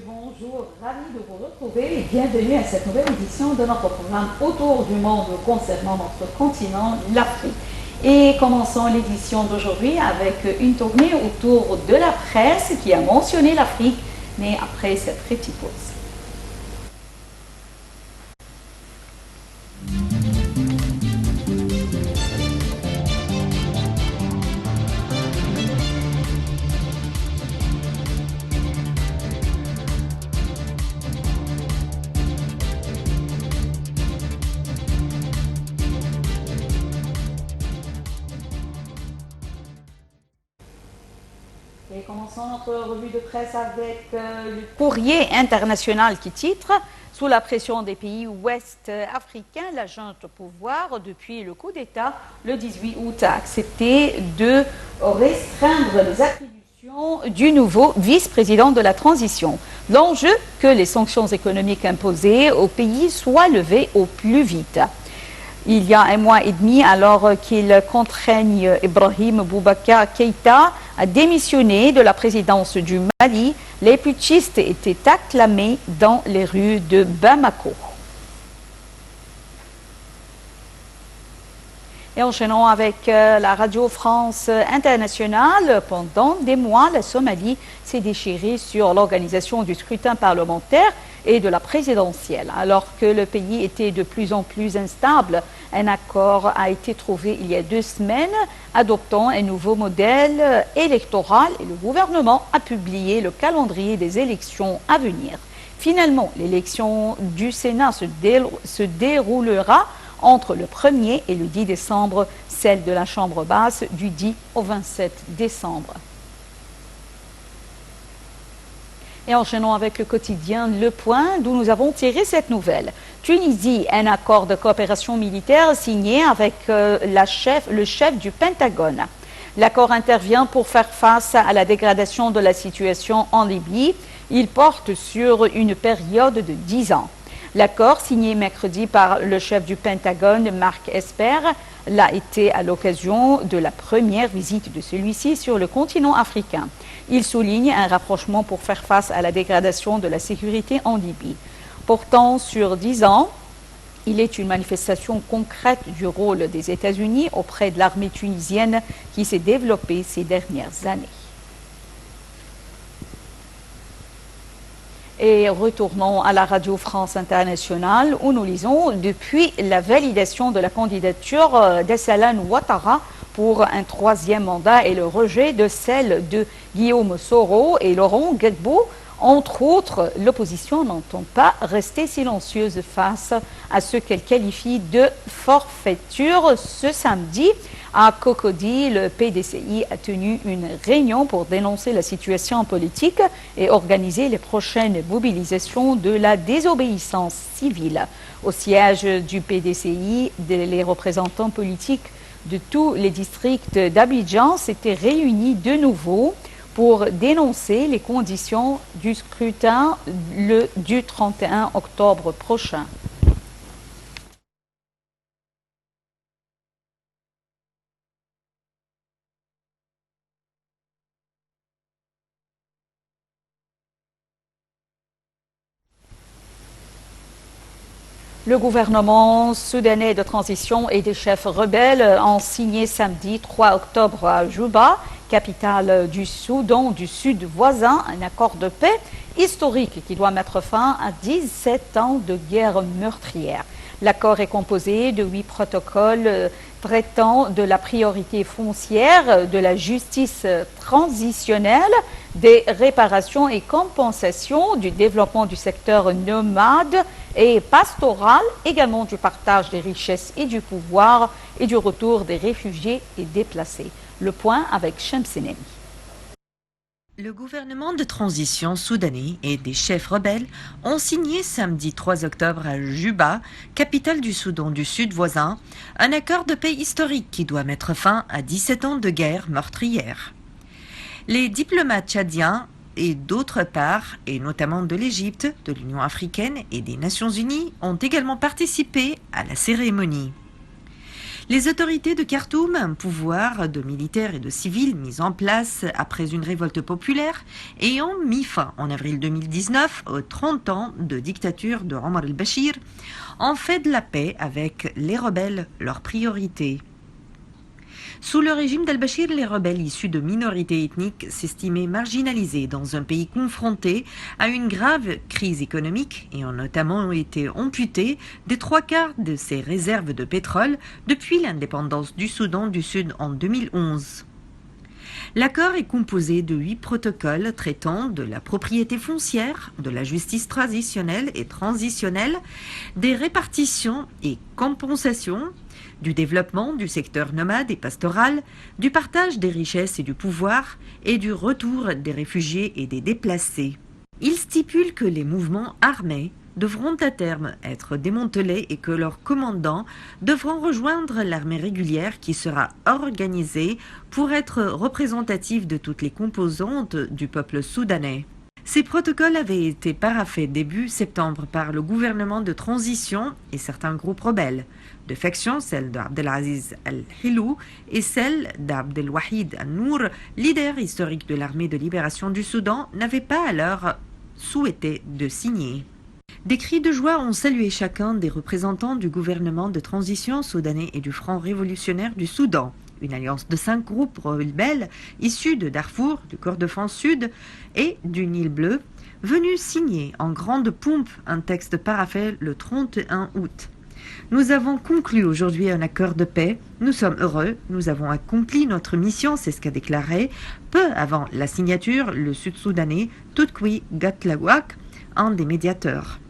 bonjour, ravi de vous retrouver et bienvenue à cette nouvelle édition de notre programme Autour du monde concernant notre continent, l'Afrique. Et commençons l'édition d'aujourd'hui avec une tournée autour de la presse qui a mentionné l'Afrique, mais après cette petite pause. Et commençons notre revue de presse avec le courrier international qui titre « Sous la pression des pays ouest africains, la junte au pouvoir, depuis le coup d'État, le 18 août, a accepté de restreindre les attributions du nouveau vice-président de la transition. L'enjeu, que les sanctions économiques imposées au pays soient levées au plus vite. » Il y a un mois et demi, alors qu'ils contraignent Ibrahim Boubacar Keïta à démissionner de la présidence du Mali, les putschistes étaient acclamés dans les rues de Bamako. Et enchaînons avec la Radio France Internationale. Pendant des mois, la Somalie s'est déchirée sur l'organisation du scrutin parlementaire et de la présidentielle. Alors que le pays était de plus en plus instable, un accord a été trouvé il y a 2 semaines, adoptant un nouveau modèle électoral et le gouvernement a publié le calendrier des élections à venir. Finalement, l'élection du Sénat se déroulera entre le 1er et le 10 décembre, celle de la Chambre basse du 10 au 27 décembre. Et enchaînons avec le quotidien Le Point, d'où nous avons tiré cette nouvelle. Tunisie, un accord de coopération militaire signé avec le chef du Pentagone. L'accord intervient pour faire face à la dégradation de la situation en Libye. Il porte sur une période de 10 ans. L'accord, signé mercredi par le chef du Pentagone, Mark Esper, l'a été à l'occasion de la première visite de celui-ci sur le continent africain. Il souligne un rapprochement pour faire face à la dégradation de la sécurité en Libye. Portant sur 10 ans, il est une manifestation concrète du rôle des États-Unis auprès de l'armée tunisienne qui s'est développée ces dernières années. Et retournons à la Radio France Internationale où nous lisons « Depuis la validation de la candidature d'Alassane Ouattara pour un 3e mandat et le rejet de celle de Guillaume Soro et Laurent Gbagbo, entre autres, l'opposition n'entend pas rester silencieuse face à ce qu'elle qualifie de forfaiture. Ce samedi, à Cocody, le PDCI a tenu une réunion pour dénoncer la situation politique et organiser les prochaines mobilisations de la désobéissance civile. Au siège du PDCI, les représentants politiques de tous les districts d'Abidjan s'étaient réunis de nouveau pour dénoncer les conditions du scrutin du 31 octobre prochain. Le gouvernement soudanais de transition et des chefs rebelles ont signé samedi 3 octobre à Juba, capitale du Soudan du Sud voisin, un accord de paix historique qui doit mettre fin à 17 ans de guerre meurtrière. L'accord est composé de 8 protocoles traitant de la priorité foncière, de la justice transitionnelle, des réparations et compensations, du développement du secteur nomade et pastoral, également du partage des richesses et du pouvoir et du retour des réfugiés et déplacés. Le point avec Shamseneni. Le gouvernement de transition soudanais et des chefs rebelles ont signé samedi 3 octobre à Juba, capitale du Soudan du Sud voisin, un accord de paix historique qui doit mettre fin à 17 ans de guerre meurtrière. Les diplomates tchadiens et d'autre part, et notamment de l'Égypte, de l'Union africaine et des Nations unies, ont également participé à la cérémonie. Les autorités de Khartoum, un pouvoir de militaires et de civils mis en place après une révolte populaire, ayant mis fin en avril 2019 aux 30 ans de dictature de Omar el-Bashir, ont fait de la paix avec les rebelles leur priorité. Sous le régime d'al-Bashir, les rebelles issus de minorités ethniques s'estimaient marginalisés dans un pays confronté à une grave crise économique et ont notamment été amputés des 3/4 de ses réserves de pétrole depuis l'indépendance du Soudan du Sud en 2011. L'accord est composé de 8 protocoles traitant de la propriété foncière, de la justice traditionnelle et transitionnelle, des répartitions et compensations, du développement du secteur nomade et pastoral, du partage des richesses et du pouvoir, et du retour des réfugiés et des déplacés. Il stipule que les mouvements armés devront à terme être démantelés et que leurs commandants devront rejoindre l'armée régulière qui sera organisée pour être représentative de toutes les composantes du peuple soudanais. Ces protocoles avaient été paraphés début septembre par le gouvernement de transition et certains groupes rebelles. Deux factions, celle d'Abdelaziz al-Hilou et celle d'Abdelwahid al-Nour, leader historique de l'armée de libération du Soudan, n'avaient pas alors souhaité de signer. Des cris de joie ont salué chacun des représentants du gouvernement de transition soudanais et du Front révolutionnaire du Soudan, une alliance de 5 groupes rebelles issus de Darfour, du Kordofan Sud et du Nil Bleu, venus signer en grande pompe un texte paraphé le 31 août. Nous avons conclu aujourd'hui un accord de paix. Nous sommes heureux. Nous avons accompli notre mission, c'est ce qu'a déclaré, peu avant la signature, le Sud-Soudanais Toutkwi Gatlawak, un des médiateurs.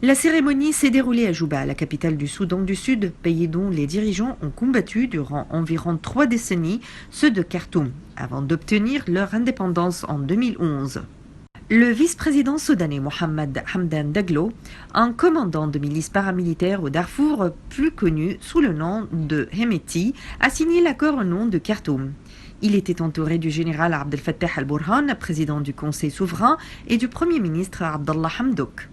La cérémonie s'est déroulée à Juba, la capitale du Soudan du Sud, pays dont les dirigeants ont combattu durant environ 3 décennies, ceux de Khartoum, avant d'obtenir leur indépendance en 2011. Le vice-président soudanais Mohamed Hamdan Daglo, un commandant de milices paramilitaires au Darfour, plus connu sous le nom de Hemeti, a signé l'accord au nom de Khartoum. Il était entouré du général Abdel Fattah al-Burhan, président du Conseil souverain, et du premier ministre Abdallah Hamdouk.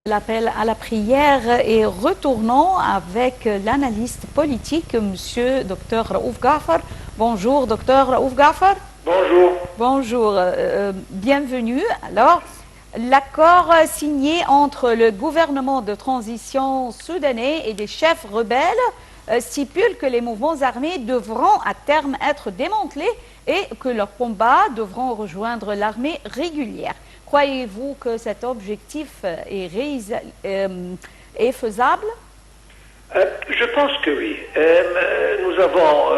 L'appel à la prière et retournons avec l'analyste politique, monsieur Dr Raouf Ghaffar. Bonjour, Dr Raouf Ghaffar. Bonjour. Bonjour, bienvenue. Alors, l'accord signé entre le gouvernement de transition soudanais et des chefs rebelles stipule que les mouvements armés devront à terme être démantelés et que leurs combats devront rejoindre l'armée régulière. Croyez-vous que cet objectif est faisable? Je pense que oui. Nous avons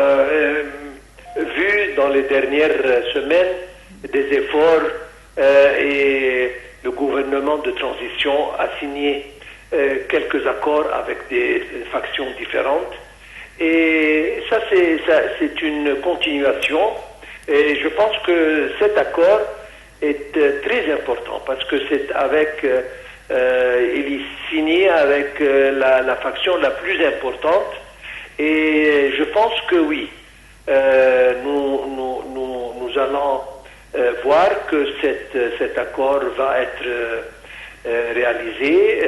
vu dans les dernières semaines des efforts et le gouvernement de transition a signé quelques accords avec des factions différentes. Et ça, c'est une continuation. Et je pense que cet accord est très important parce que c'est avec, il est signé avec la faction la plus importante et je pense que oui, nous allons voir que cet accord va être réalisé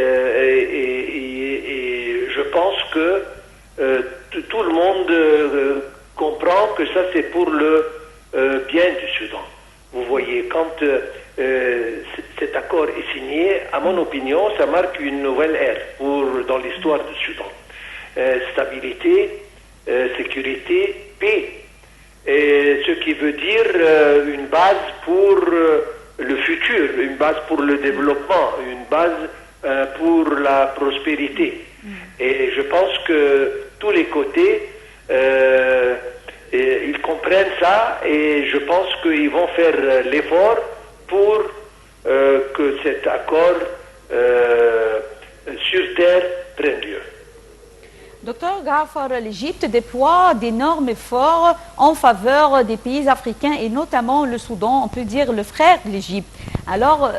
et je pense que tout le monde comprend que ça c'est pour le bien du Soudan. Vous voyez, quand cet accord est signé, à mon opinion, ça marque une nouvelle ère dans l'histoire du Soudan. Stabilité, sécurité, paix. Et ce qui veut dire une base pour le futur, une base pour le développement, une base pour la prospérité. Et je pense que tous les côtés ils comprennent ça et je pense qu'ils vont faire l'effort pour que cet accord sur terre prenne lieu. Docteur Ghaffar, l'Égypte déploie d'énormes efforts en faveur des pays africains et notamment le Soudan, on peut dire le frère de l'Égypte. Alors,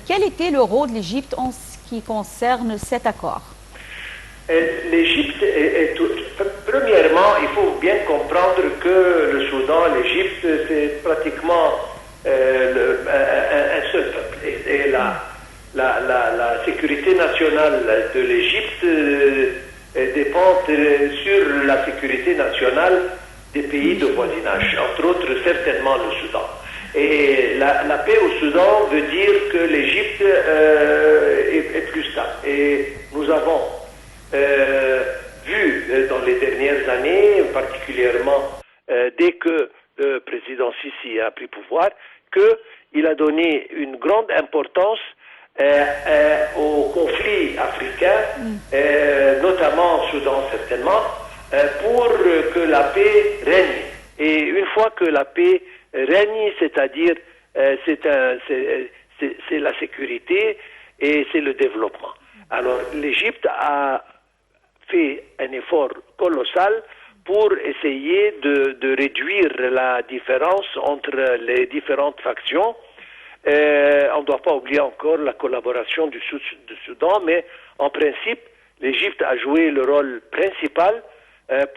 quel était le rôle de l'Égypte en ce qui concerne cet accord? L'Égypte, premièrement, il faut bien comprendre que le Soudan, l'Égypte, c'est pratiquement un seul peuple. Et la sécurité nationale de l'Égypte dépend sur la sécurité nationale des pays de voisinage, entre autres certainement le Soudan. Et la paix au Soudan veut dire que l'Égypte est plus stable. Et nous avons vu dans les dernières années, particulièrement dès que le président Sisi a pris pouvoir, qu'il a donné une grande importance aux conflits africains, notamment au Soudan certainement, pour que la paix règne. Et une fois que la paix règne, c'est-à-dire c'est la sécurité et c'est le développement. Alors l'Égypte a fait un effort colossal pour essayer de réduire la différence entre les différentes factions. On ne doit pas oublier encore la collaboration du Soudan, mais en principe, l'Égypte a joué le rôle principal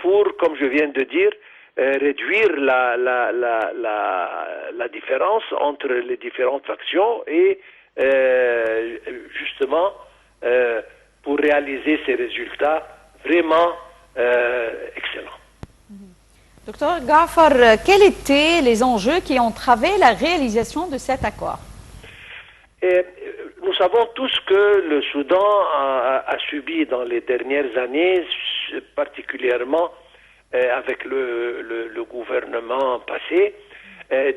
pour, comme je viens de dire, réduire la différence entre les différentes factions et justement pour réaliser ces résultats vraiment excellents. Docteur Ghaffar, quels étaient les enjeux qui ont entravé la réalisation de cet accord? Nous savons tous que le Soudan a subi dans les dernières années, particulièrement avec le gouvernement passé,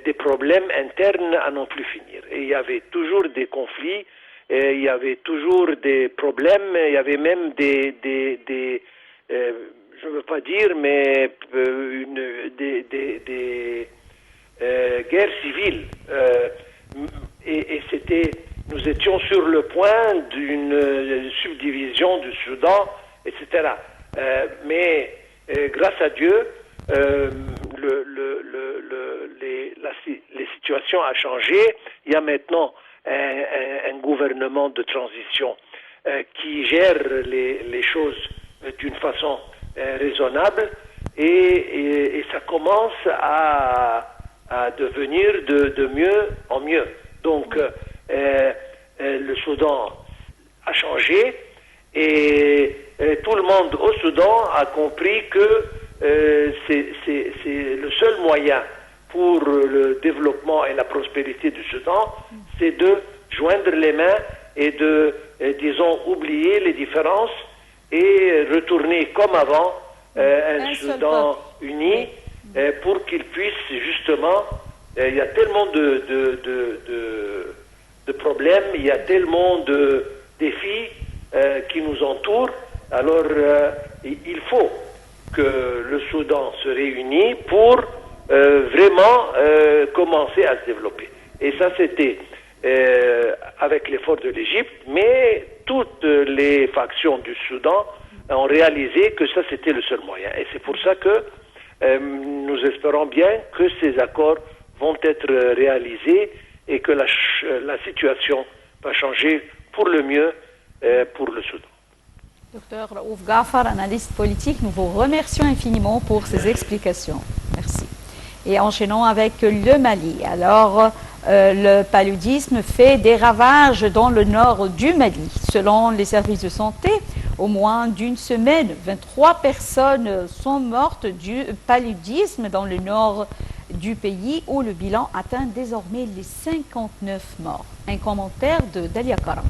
des problèmes internes à n'en plus finir. Et il y avait toujours des conflits, il y avait toujours des problèmes, il y avait même des je ne veux pas dire, mais des guerres civiles. Et nous étions sur le point d'une subdivision du Soudan, etc. Mais grâce à Dieu, les situations ont changé. Il y a maintenant un gouvernement de transition qui gère les choses d'une façon raisonnable et ça commence à devenir de mieux en mieux. Donc le Soudan a changé et tout le monde au Soudan a compris que c'est le seul moyen pour le développement et la prospérité du Soudan, c'est de joindre les mains et de, disons, oublier les différences et retourner comme avant un Soudan uni pour qu'il puisse justement, il y a tellement de problèmes, il y a tellement de défis qui nous entourent, alors il faut que le Soudan se réunisse pour vraiment commencer à se développer. Et ça c'était avec l'effort de l'Égypte, mais toutes les factions du Soudan ont réalisé que ça c'était le seul moyen. Et c'est pour ça que nous espérons bien que ces accords vont être réalisés et que la situation va changer pour le mieux pour le Soudan. Docteur Raouf Ghaffar, analyste politique, nous vous remercions infiniment pour ces explications. Merci. Et enchaînons avec le Mali. Alors, le paludisme fait des ravages dans le nord du Mali. Selon les services de santé, au moins d'une semaine, 23 personnes sont mortes du paludisme dans le nord du pays où le bilan atteint désormais les 59 morts. Un commentaire de Dalia Karam.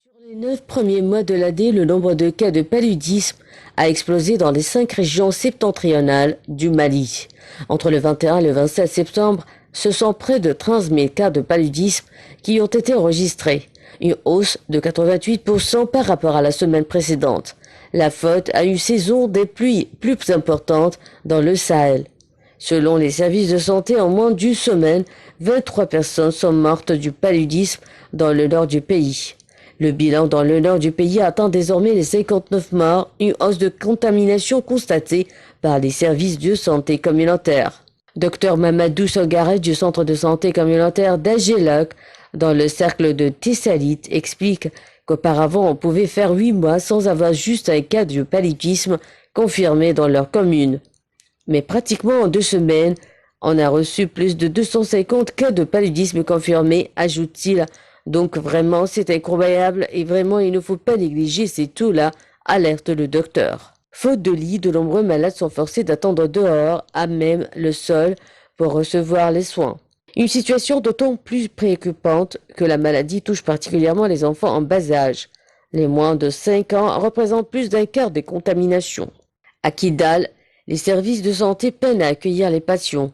Sur les 9 premiers mois de l'année, le nombre de cas de paludisme a explosé dans les 5 régions septentrionales du Mali. Entre le 21 et le 27 septembre, ce sont près de 13 000 cas de paludisme qui ont été enregistrés, une hausse de 88% par rapport à la semaine précédente. La faute a eu saison des pluies plus importantes dans le Sahel. Selon les services de santé, en moins d'une semaine, 23 personnes sont mortes du paludisme dans le nord du pays. Le bilan dans le nord du pays atteint désormais les 59 morts, une hausse de contamination constatée par les services de santé communautaire. Dr Mamadou Sogare du centre de santé communautaire d'Ageloc, dans le cercle de Tessalit, explique qu'auparavant on pouvait faire 8 mois sans avoir juste un cas de paludisme confirmé dans leur commune. Mais pratiquement en 2 semaines, on a reçu plus de 250 cas de paludisme confirmés, ajoute-t-il. Donc vraiment, c'est incroyable et vraiment, il ne faut pas négliger ces taux-là, alerte le docteur. Faute de lit, de nombreux malades sont forcés d'attendre dehors, à même le sol, pour recevoir les soins. Une situation d'autant plus préoccupante que la maladie touche particulièrement les enfants en bas âge. Les moins de 5 ans représentent plus d'un quart des contaminations. À Kidal, les services de santé peinent à accueillir les patients.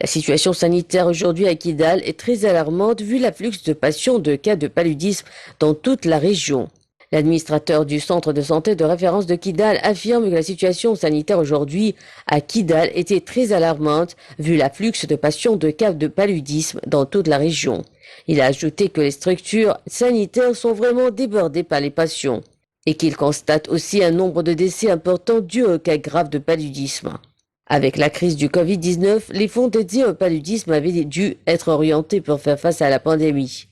La situation sanitaire aujourd'hui à Kidal est très alarmante vu l'afflux de patients de cas de paludisme dans toute la région. L'administrateur du centre de santé de référence de Kidal affirme que la situation sanitaire aujourd'hui à Kidal était très alarmante vu l'afflux de patients de cas de paludisme dans toute la région. Il a ajouté que les structures sanitaires sont vraiment débordées par les patients et qu'il constate aussi un nombre de décès importants dus aux cas graves de paludisme. Avec la crise du Covid-19, les fonds dédiés au paludisme avaient dû être orientés pour faire face à la pandémie.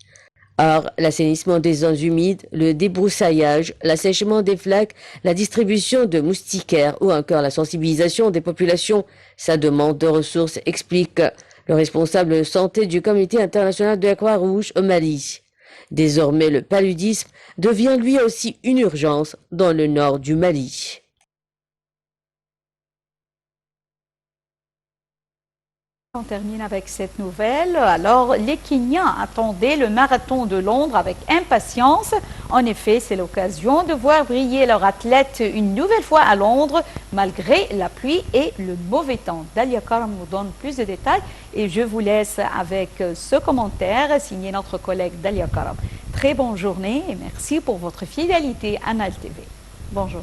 Or, l'assainissement des zones humides, le débroussaillage, l'assèchement des flaques, la distribution de moustiquaires ou encore la sensibilisation des populations, ça demande de ressources, explique le responsable santé du Comité international de la Croix-Rouge au Mali. Désormais, le paludisme devient lui aussi une urgence dans le nord du Mali. On termine avec cette nouvelle. Alors, les Kenyans attendaient le marathon de Londres avec impatience. En effet, c'est l'occasion de voir briller leurs athlètes une nouvelle fois à Londres, malgré la pluie et le mauvais temps. Dalia Karam nous donne plus de détails et je vous laisse avec ce commentaire signé notre collègue Dalia Karam. Très bonne journée et merci pour votre fidélité à Nal TV. Bonjour.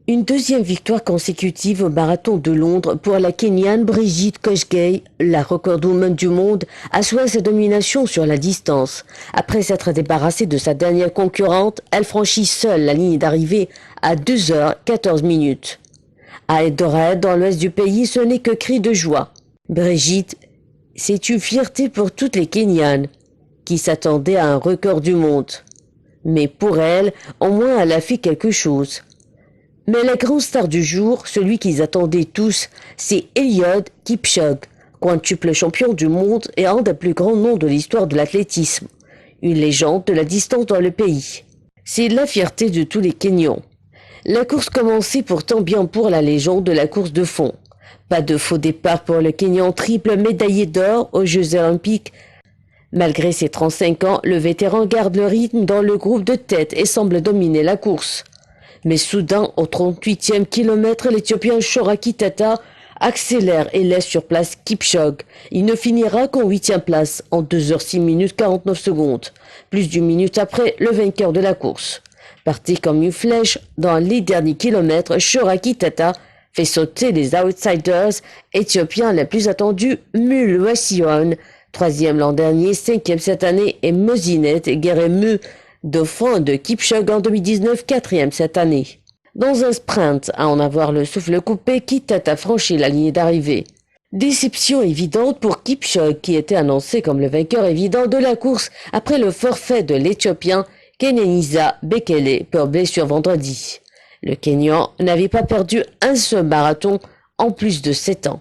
Une deuxième victoire consécutive au marathon de Londres pour la Kenyane Brigid Kosgei, la recordwoman du monde, assoit sa domination sur la distance. Après s'être débarrassée de sa dernière concurrente, elle franchit seule la ligne d'arrivée à 2h14. À Eldoret, dans l'ouest du pays, ce n'est que cri de joie. Brigitte, c'est une fierté pour toutes les Kenyanes qui s'attendaient à un record du monde. Mais pour elle, au moins elle a fait quelque chose. Mais la grande star du jour, celui qu'ils attendaient tous, c'est Eliud Kipchoge, quintuple champion du monde et un des plus grands noms de l'histoire de l'athlétisme. Une légende de la distance dans le pays. C'est la fierté de tous les Kenyans. La course commençait pourtant bien pour la légende de la course de fond. Pas de faux départ pour le Kenyan triple médaillé d'or aux Jeux Olympiques. Malgré ses 35 ans, le vétéran garde le rythme dans le groupe de tête et semble dominer la course. Mais soudain, au 38e kilomètre, l'Éthiopien Shora Kitata accélère et laisse sur place Kipchoge. Il ne finira qu'en 8e place, en 2h06 49. Plus d'une minute après, le vainqueur de la course. Parti comme une flèche, dans les derniers kilomètres, Shora Kitata fait sauter les outsiders éthiopiens les plus attendus, Mule Sion, 3e l'an dernier, 5e cette année, et Mozinet Geremu, dauphin de Kipchoge en 2019, 4e cette année. Dans un sprint, à en avoir le souffle coupé, Kitata franchit la ligne d'arrivée. Déception évidente pour Kipchoge qui était annoncé comme le vainqueur évident de la course après le forfait de l'Éthiopien Kenenisa Bekele pour blessure vendredi. Le Kenyan n'avait pas perdu un seul marathon en plus de 7 ans.